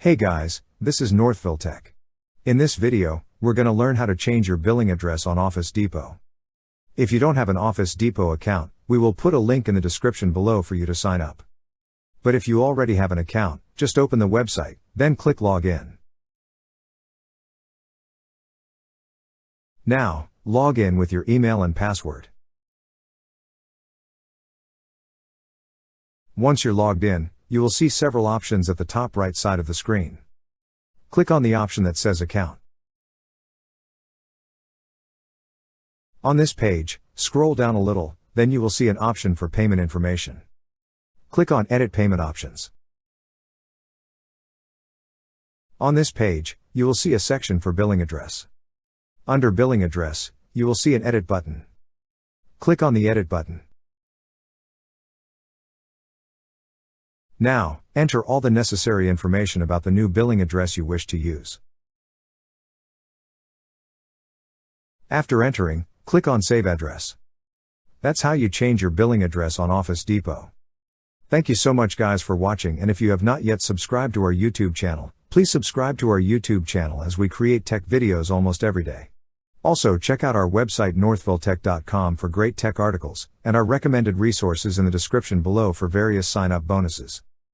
Hey guys, this is Northville Tech. In this video, we're going to learn how to change your billing address on Office Depot. If you don't have an Office Depot account, we will put a link in the description below for you to sign up. But if you already have an account, just open the website, then click Login. Now, log in with your email and password. Once you're logged in, you will see several options at the top right side of the screen. Click on the option that says Account. On this page, scroll down a little, then you will see an option for payment information. Click on Edit Payment Options. On this page, you will see a section for billing address. Under Billing Address, you will see an Edit button. Click on the Edit button. Now, enter all the necessary information about the new billing address you wish to use. After entering, click on Save Address. That's how you change your billing address on Office Depot. Thank you so much guys for watching, and if you have not yet subscribed to our YouTube channel, please subscribe to our YouTube channel as we create tech videos almost every day. Also check out our website northvilletech.com for great tech articles, and our recommended resources in the description below for various sign-up bonuses.